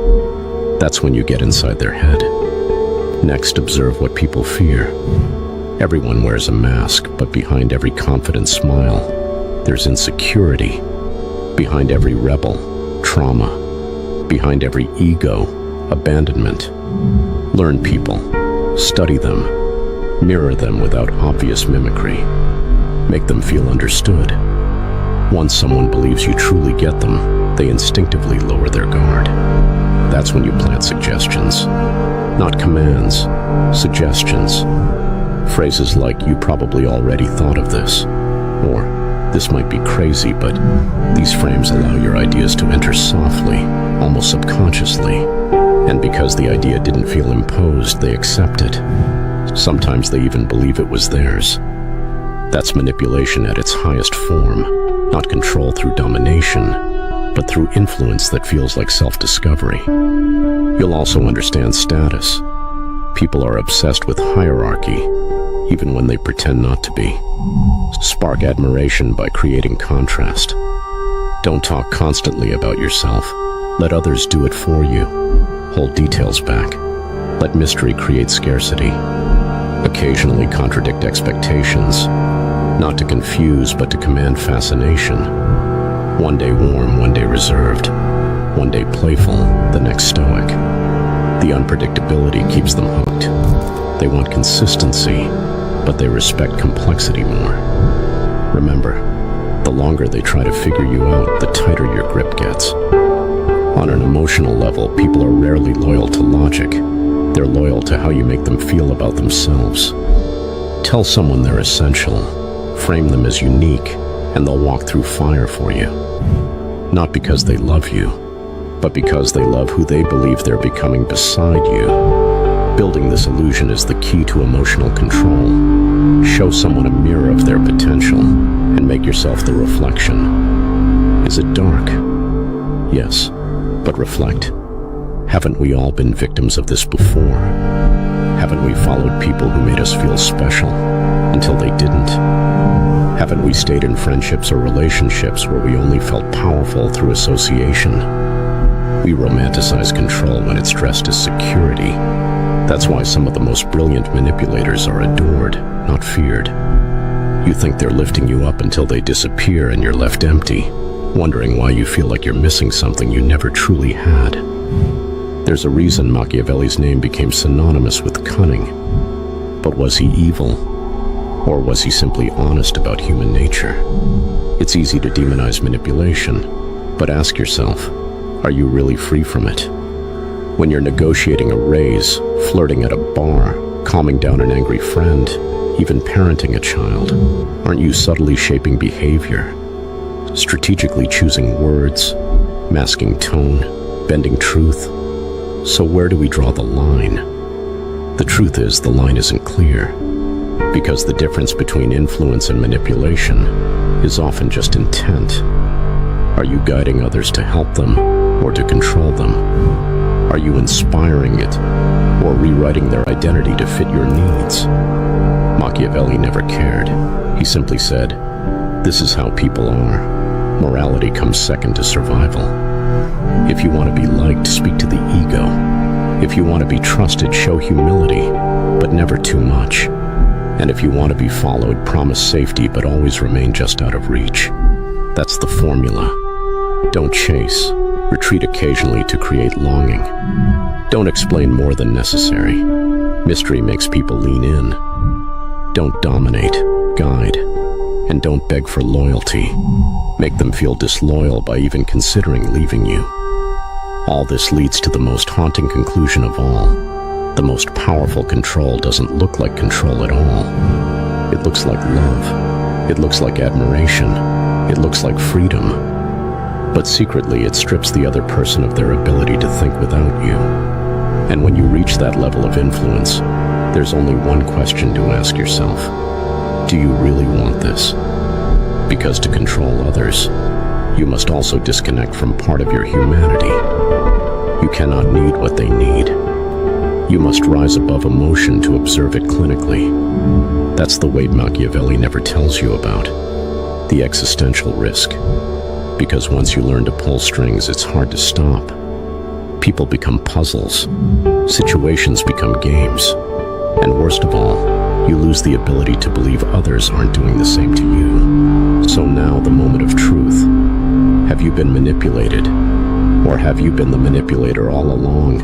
That's when you get inside their head. Next, observe what people fear. Everyone wears a mask, but behind every confident smile, there's insecurity. Behind every rebel, trauma. Behind every ego, abandonment. Learn people. Study them. Mirror them without obvious mimicry. Make them feel understood. Once someone believes you truly get them, they instinctively lower their guard. That's when you plant suggestions. Not commands, suggestions. Phrases like, "You probably already thought of this," or "This might be crazy, but..." These frames allow your ideas to enter softly, almost subconsciously. And because the idea didn't feel imposed, they accept it. Sometimes they even believe it was theirs. That's manipulation at its highest form, not control through domination, but through influence that feels like self-discovery. You'll also understand status. People are obsessed with hierarchy, even when they pretend not to be. Spark admiration by creating contrast. Don't talk constantly about yourself. Let others do it for you. Hold details back. Let mystery create scarcity. Occasionally contradict expectations, not to confuse, but to command fascination. One day warm, one day reserved. One day playful, the next stoic. The unpredictability keeps them hooked. They want consistency, but they respect complexity more. Remember, the longer they try to figure you out, the tighter your grip gets. On an emotional level, people are rarely loyal to logic. They're loyal to how you make them feel about themselves. Tell someone they're essential, frame them as unique, and they'll walk through fire for you. Not because they love you, but because they love who they believe they're becoming beside you. Building this illusion is the key to emotional control. Show someone a mirror of their potential, and make yourself the reflection. Is it dark? Yes, but reflect. Haven't we all been victims of this before? Haven't we followed people who made us feel special until they didn't? Haven't we stayed in friendships or relationships where we only felt powerful through association? We romanticize control when it's dressed as security. That's why some of the most brilliant manipulators are adored, not feared. You think they're lifting you up until they disappear and you're left empty, wondering why you feel like you're missing something you never truly had. There's a reason Machiavelli's name became synonymous with cunning. But was he evil? Or was he simply honest about human nature? It's easy to demonize manipulation, but ask yourself, are you really free from it? When you're negotiating a raise, flirting at a bar, calming down an angry friend, even parenting a child, aren't you subtly shaping behavior? Strategically choosing words, masking tone, bending truth. So where do we draw the line? The truth is, the line isn't clear, because the difference between influence and manipulation is often just intent. Are you guiding others to help them or to control them? Are you inspiring it or rewriting their identity to fit your needs? Machiavelli never cared. He simply said, "This is how people are. Morality comes second to survival. If you want to be liked, speak to the ego. If you want to be trusted, show humility, but never too much. And if you want to be followed, promise safety, but always remain just out of reach." That's the formula. Don't chase. Retreat occasionally to create longing. Don't explain more than necessary. Mystery makes people lean in. Don't dominate, guide, and don't beg for loyalty. Make them feel disloyal by even considering leaving you. All this leads to the most haunting conclusion of all. The most powerful control doesn't look like control at all. It looks like love. It looks like admiration. It looks like freedom. But secretly, it strips the other person of their ability to think without you. And when you reach that level of influence, there's only one question to ask yourself. Do you really want this? Because to control others, you must also disconnect from part of your humanity. You cannot need what they need. You must rise above emotion to observe it clinically. That's the weight Machiavelli never tells you about. The existential risk. Because once you learn to pull strings, it's hard to stop. People become puzzles. Situations become games. And worst of all, you lose the ability to believe others aren't doing the same to you. So now, the moment of truth. Have you been manipulated? Or have you been the manipulator all along?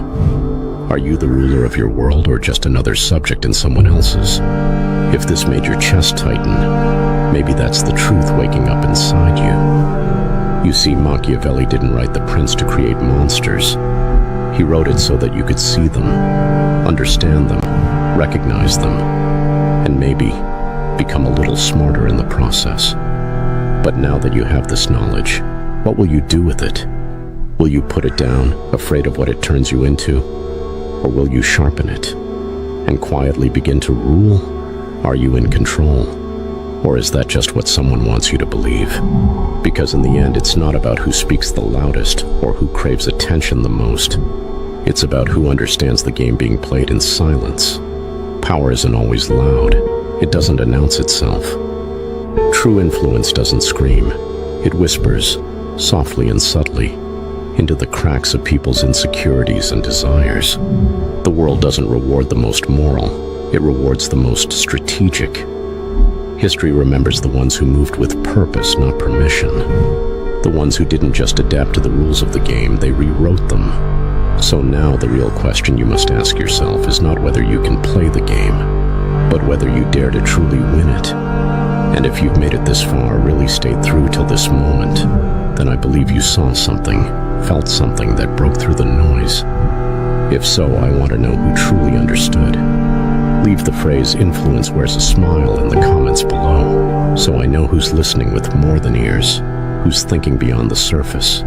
Are you the ruler of your world or just another subject in someone else's? If this made your chest tighten, maybe that's the truth waking up inside you. You see, Machiavelli didn't write The Prince to create monsters. He wrote it so that you could see them, understand them, recognize them, and maybe become a little smarter in the process. But now that you have this knowledge, what will you do with it? Will you put it down, afraid of what it turns you into? Or will you sharpen it and quietly begin to rule? Are you in control? Or is that just what someone wants you to believe? Because in the end, it's not about who speaks the loudest or who craves attention the most. It's about who understands the game being played in silence. Power isn't always loud. It doesn't announce itself. True influence doesn't scream. It whispers, softly and subtly, into the cracks of people's insecurities and desires. The world doesn't reward the most moral. It rewards the most strategic. History remembers the ones who moved with purpose, not permission. The ones who didn't just adapt to the rules of the game, they rewrote them. So now the real question you must ask yourself is not whether you can play the game, but whether you dare to truly win it. And if you've made it this far, really stayed through till this moment, then I believe you saw something, felt something that broke through the noise. If so, I want to know who truly understood. Leave the phrase "influence wears a smile" in the comments below, so I know who's listening with more than ears, who's thinking beyond the surface.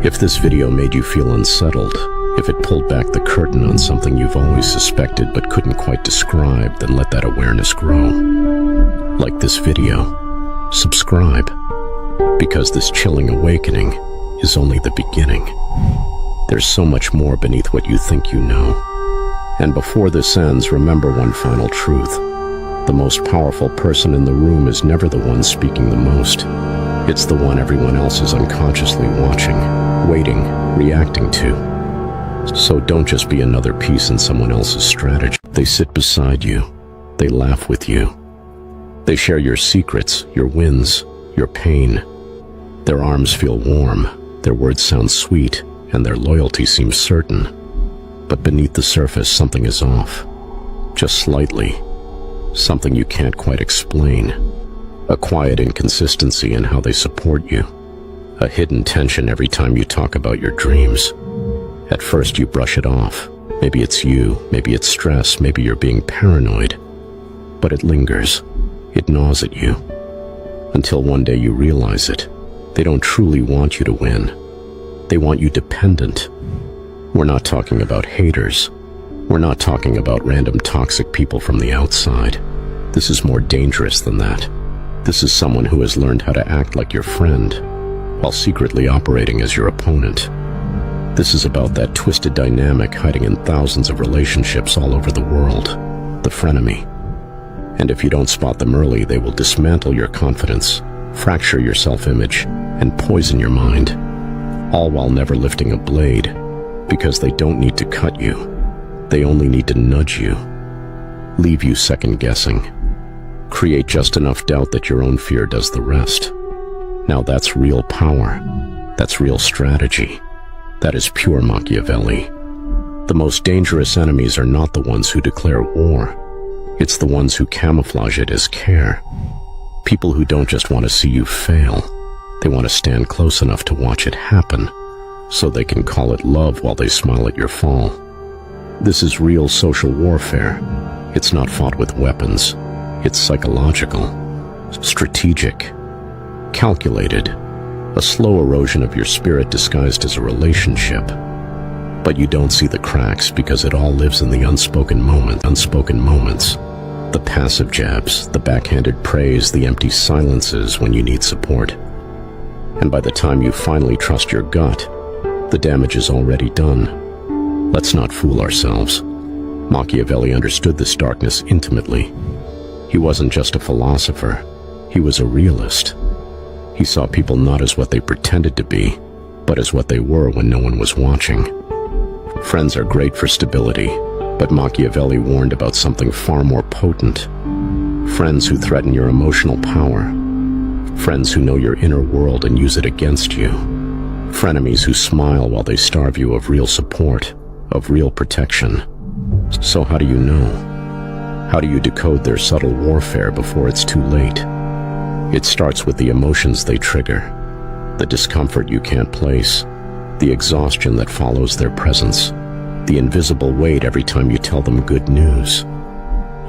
If this video made you feel unsettled, if it pulled back the curtain on something you've always suspected but couldn't quite describe, then let that awareness grow. Like this video, subscribe, because this chilling awakening is only the beginning. There's so much more beneath what you think you know. And before this ends, remember one final truth. The most powerful person in the room is never the one speaking the most. It's the one everyone else is unconsciously watching, waiting, reacting to. So don't just be another piece in someone else's strategy. They sit beside you. They laugh with you. They share your secrets, your wins, your pain. Their arms feel warm, their words sound sweet, and their loyalty seems certain. But beneath the surface, something is off. Just slightly. Something you can't quite explain. A quiet inconsistency in how they support you. A hidden tension every time you talk about your dreams. At first you brush it off. Maybe it's you, maybe it's stress, maybe you're being paranoid. But it lingers. It gnaws at you. Until one day you realize it. They don't truly want you to win. They want you dependent. We're not talking about haters. We're not talking about random toxic people from the outside. This is more dangerous than that. This is someone who has learned how to act like your friend, while secretly operating as your opponent. This is about that twisted dynamic hiding in thousands of relationships all over the world, the frenemy. And if you don't spot them early, they will dismantle your confidence, fracture your self-image, and poison your mind, all while never lifting a blade, because they don't need to cut you. They only need to nudge you, leave you second-guessing, create just enough doubt that your own fear does the rest. Now that's real power. That's real strategy. That is pure Machiavelli. The most dangerous enemies are not the ones who declare war. It's the ones who camouflage it as care. People who don't just want to see you fail. They want to stand close enough to watch it happen, so they can call it love while they smile at your fall. This is real social warfare. It's not fought with weapons. It's psychological, strategic, calculated, A slow erosion of your spirit disguised as a relationship. But you don't see the cracks because it all lives in the unspoken moments. The passive jabs, the backhanded praise, the empty silences when you need support. And by the time you finally trust your gut, the damage is already done. Let's not fool ourselves. Machiavelli understood this darkness intimately. He wasn't just a philosopher, he was a realist. He saw people not as what they pretended to be, but as what they were when no one was watching. Friends are great for stability, but Machiavelli warned about something far more potent. Friends who threaten your emotional power. Friends who know your inner world and use it against you. Frenemies who smile while they starve you of real support, of real protection. So how do you know? How do you decode their subtle warfare before it's too late? It starts with the emotions they trigger, the discomfort you can't place, the exhaustion that follows their presence, the invisible weight every time you tell them good news.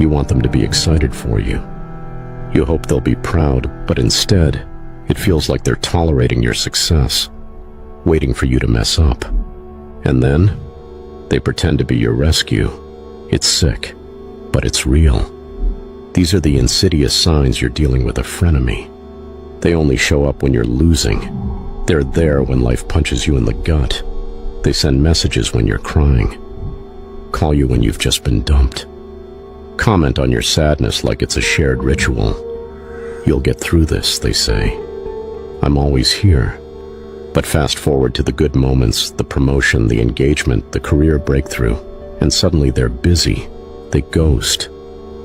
You want them to be excited for you. You hope they'll be proud, but instead, it feels like they're tolerating your success, waiting for you to mess up. And then, they pretend to be your rescue. It's sick, but it's real. These are the insidious signs you're dealing with a frenemy. They only show up when you're losing. They're there when life punches you in the gut. They send messages when you're crying. Call you when you've just been dumped. Comment on your sadness like it's a shared ritual. You'll get through this, they say. I'm always here. But fast forward to the good moments, the promotion, the engagement, the career breakthrough, and suddenly they're busy. They ghost.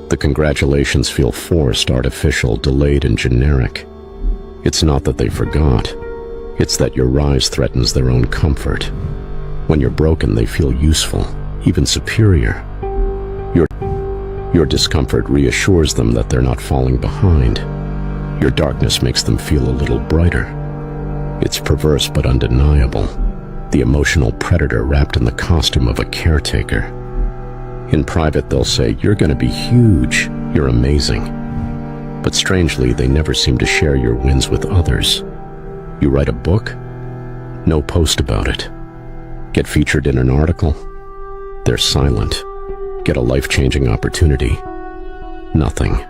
The congratulations feel forced, artificial, delayed, and generic. It's not that they forgot. It's that your rise threatens their own comfort. When you're broken, they feel useful, even superior. Your discomfort reassures them that they're not falling behind. Your darkness makes them feel a little brighter. It's perverse but undeniable. The emotional predator wrapped in the costume of a caretaker. In private, they'll say, "You're going to be huge. You're amazing." But strangely, they never seem to share your wins with others. You write a book? No post about it. Get featured in an article? They're silent. Get a life-changing opportunity? Nothing.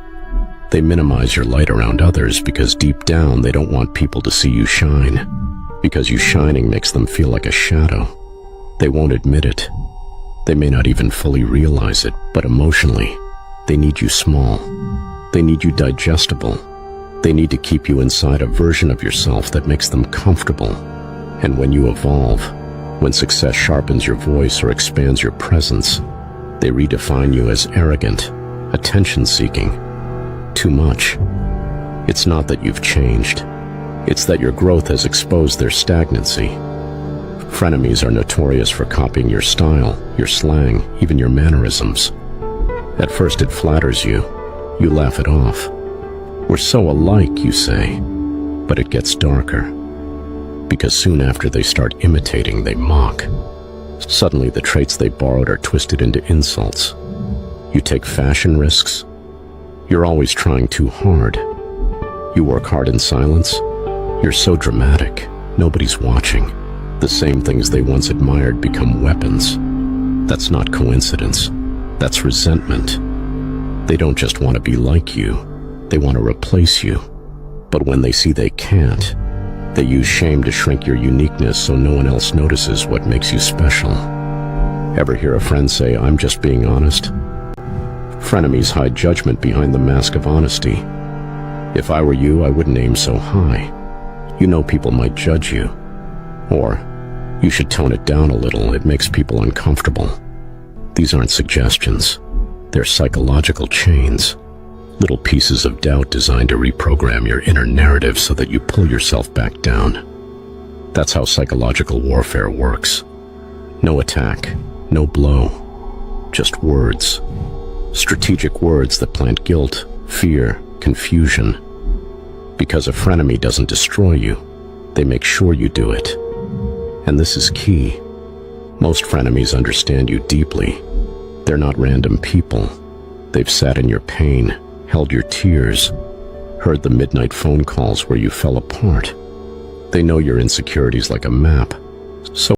They minimize your light around others because deep down they don't want people to see you shine. Because you shining makes them feel like a shadow. They won't admit it. They may not even fully realize it, but emotionally, they need you small. They need you digestible. They need to keep you inside a version of yourself that makes them comfortable. And when you evolve, when success sharpens your voice or expands your presence, they redefine you as arrogant, attention-seeking, too much. It's not that you've changed. It's that your growth has exposed their stagnancy. Frenemies are notorious for copying your style, your slang, even your mannerisms. At first it flatters you. You laugh it off. We're so alike, you say. But it gets darker. Because soon after they start imitating, they mock. Suddenly the traits they borrowed are twisted into insults. You take fashion risks. You're always trying too hard. You work hard in silence. You're so dramatic. Nobody's watching. The same things they once admired become weapons. That's not coincidence. That's resentment. They don't just want to be like you. They want to replace you. But when they see they can't, they use shame to shrink your uniqueness so no one else notices what makes you special. Ever hear a friend say, "I'm just being honest"? Frenemies hide judgment behind the mask of honesty. If I were you, I wouldn't aim so high. You know people might judge you. Or, you should tone it down a little, it makes people uncomfortable. These aren't suggestions. They're psychological chains. Little pieces of doubt designed to reprogram your inner narrative so that you pull yourself back down. That's how psychological warfare works. No attack, no blow, just words. Strategic words that plant guilt, fear, confusion. Because a frenemy doesn't destroy you, they make sure you do it. And this is key. Most frenemies understand you deeply. They're not random people. They've sat in your pain, held your tears, heard the midnight phone calls where you fell apart. They know your insecurities like a map. So